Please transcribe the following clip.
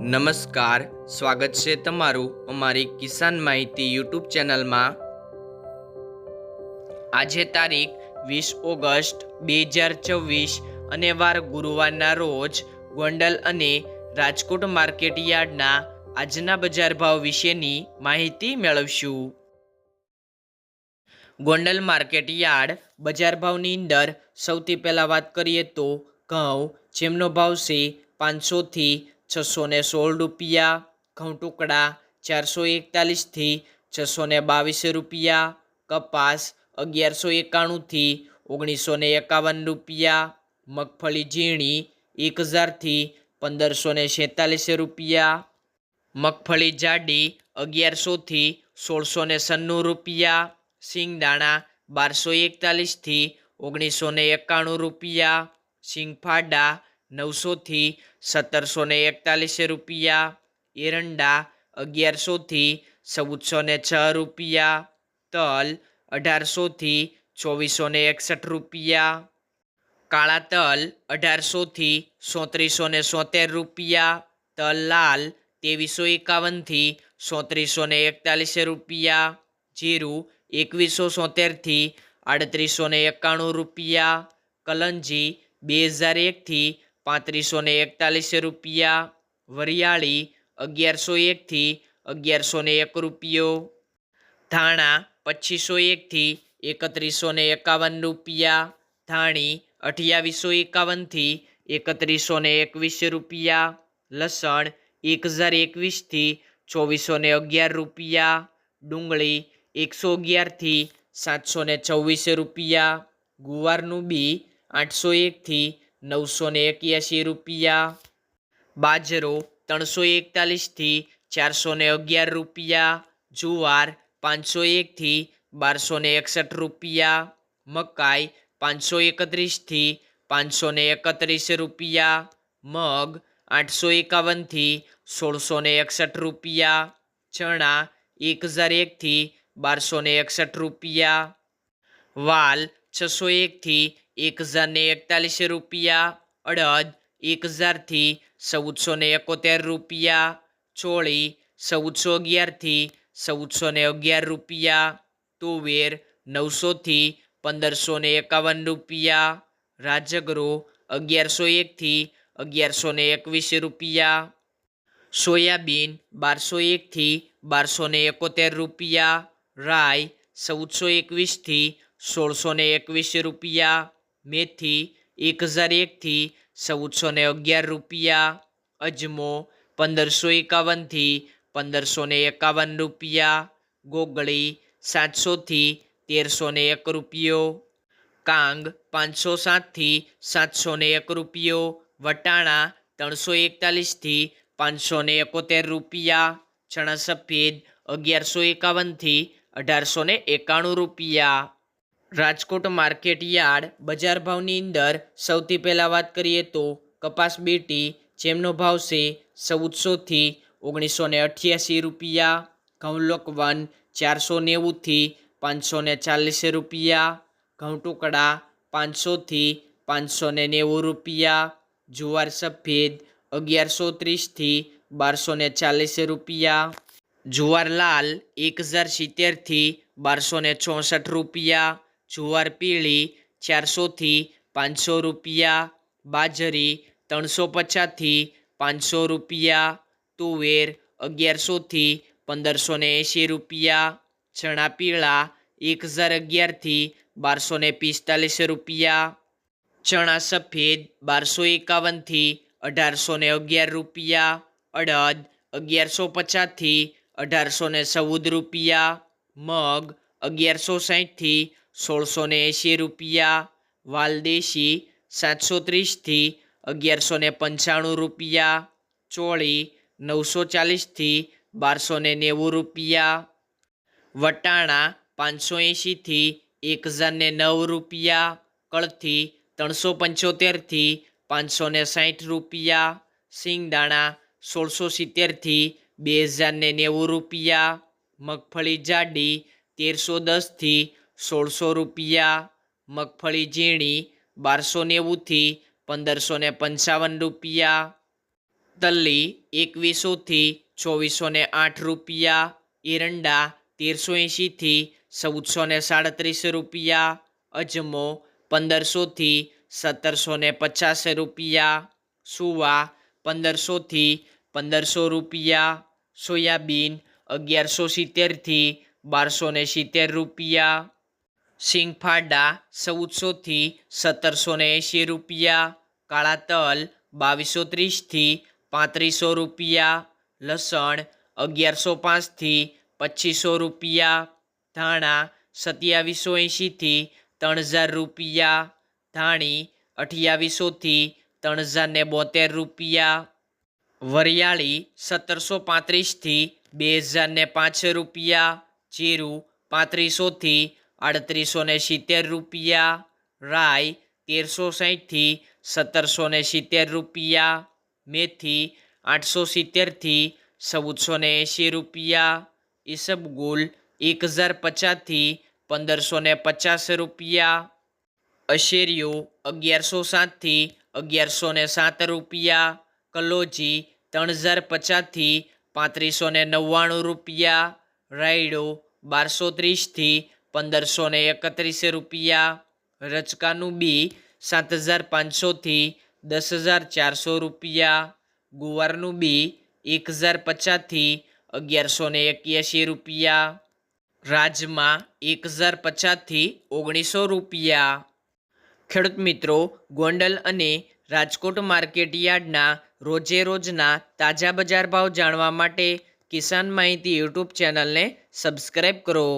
નમસ્કાર, સ્વાગત છે તમારું અમારી કિસાન માહિતી યુટ્યુબ ચેનલમાં। આજે તારીખ 20 ઓગસ્ટ 2024 અને વાર ગુરુવારના રોજ ગોંડલ અને રાજકોટ માર્કેટ યાર્ડના આજના બજાર ભાવ વિશેની માહિતી મેળવશું। ગોંડલ માર્કેટ યાર્ડ બજાર ભાવની અંદર સૌથી પહેલાં વાત કરીએ તો ઘઉં, જેમનો ભાવ છે 500 થી 616 રૂપિયા, ઘઉં ટુકડા 441 થી 622 રૂપિયા, કપાસ 1191 થી 1951 રૂપિયા, મગફળી ઝીણી 1000 થી 1546 રૂપિયા, મગફળી જાડી 1100 થી 1696 રૂપિયા, સિંગદાણા 1241 થી 1991 રૂપિયા, સિંગફાડા 900 થી 1741 રૂપિયા, એરંડા 1100 થી 1406 રૂપિયા, તલ 1800 થી 2461 રૂપિયા, કાળા તલ 1800 થી 3773 રૂપિયા, તલ લાલ 2351 થી 3741 રૂપિયા, જીરું 2173 થી 3891 રૂપિયા, કલંજી 2001 થી 3541 રૂપિયા, વરિયાળી 1101 થી 1101 રૂપિયો, ધાણા 2501 થી 3151 રૂપિયા, ધાણી 2851 થી 3121 રૂપિયા, લસણ 1021 થી 2411 રૂપિયા, ડુંગળી 111 થી 724 રૂપિયા, ગુવારનું બી 801 થી 981 રૂપિયા, બાજરો 341 થી 411 રૂપિયા, જુવાર 501 થી 1261 રૂપિયા, મકાઈ 531 થી 531 રૂપિયા, મગ 851 થી 1661 રૂપિયા, ચણા 1001 થી 1261 રૂપિયા, વાલ 601 થી 1041 રૂપિયા, અડદ 1000 થી 1471 રૂપિયા, ચોળી 1411 થી 1411 રૂપિયા, તુવેર 900 થી 1551 રૂપિયા, રાજગરો 1101 થી 1121 રૂપિયા, સોયાબીન 1201 થી 1271 રૂપિયા, રાઈ 1421 થી 1621 રૂપિયા, મેથી 1001 થી 1411 રૂપિયા, અજમો 1551 થી 1551 રૂપિયા, ગોગળી 700 થી 1301 રૂપિયો, કાંગ 507 થી 701 રૂપિયો, વટાણા 341 થી 571 રૂપિયા, ચણા સફેદ 1151 થી 1891 રૂપિયા। રાજકોટ માર્કેટ યાર્ડ બજાર ભાવની અંદર સૌથી પહેલાં વાત કરીએ તો કપાસ બીટી, જેમનો ભાવ છે 1400 થી 1988 રૂપિયા, ઘઉં લોકવન 490 થી 540 રૂપિયા, ઘઉં ટુકડા 500 થી 590 રૂપિયા, જુવાર સફેદ 1130 થી 1240 રૂપિયા, જુવાર લાલ 1070 થી 1264 રૂપિયા, જુવાર પીળી 400 થી 500 રૂપિયા, બાજરી 350 થી 500 રૂપિયા, તુવેર 1100 થી 1580 રૂપિયા, ચણા પીળા 1011 થી 1245 રૂપિયા, ચણા સફેદ 1251 થી 1811 રૂપિયા, અડદ 1150 થી 1814 રૂપિયા, મગ 1160 થી 1680 રૂપિયા, વાલદેશી 730 થી 1195 રૂપિયા, ચોળી 940 થી 1290 રૂપિયા, વટાણા 580 થી 1009 રૂપિયા, કળથી 375 થી 560 રૂપિયા, સિંગદાણા 1670 થી 2090 રૂપિયા, મગફળી જાડી 1310 થી 1600 રૂપિયા, મગફળી ઝીણી 1290 થી 1555 રૂપિયા, તલ્લી 2100થી 2408 રૂપિયા, એરંડા 1380થી 1437 રૂપિયા, અજમો 1500થી 1750 રૂપિયા, સુવા 1500થી 1500 રૂપિયા, સોયાબીન 1170થી 1270 રૂપિયા, સિંગફાડા 1400થી 1780 રૂપિયા, કાળા તલ 2230થી 3500 રૂપિયા, લસણ 1105થી 2500 રૂપિયા, ધાણા 2780થી 3000 રૂપિયા, ધાણી 2800થી 3072 રૂપિયા, વરિયાળી 1735થી 2005 રૂપિયા, જીરું 3500થી 3870 રૂપિયા, રાઈ 1360થી 1770 રૂપિયા, મેથી 870થી 1480 રૂપિયા, ઈસબગુલ 1050થી 1550 રૂપિયા, અશેરિયો 1107થી 1107 રૂપિયા, કલોજી 3050થી 3599 રૂપિયા, રાયડો 1230થી 1531 રૂપિયા, રચકાનું બી 7500થી 10400 રૂપિયા, ગુવારનું બી 1050થી 1181 રૂપિયા, રાજમા 1050થી 1900 રૂપિયા। ખેડૂત મિત્રો, ગોંડલ અને રાજકોટ માર્કેટ યાર્ડના રોજે રોજના તાજા બજાર ભાવ જાણવા માટે કિસાન માહિતી યુટ્યુબ ચેનલને સબસ્ક્રાઈબ કરો।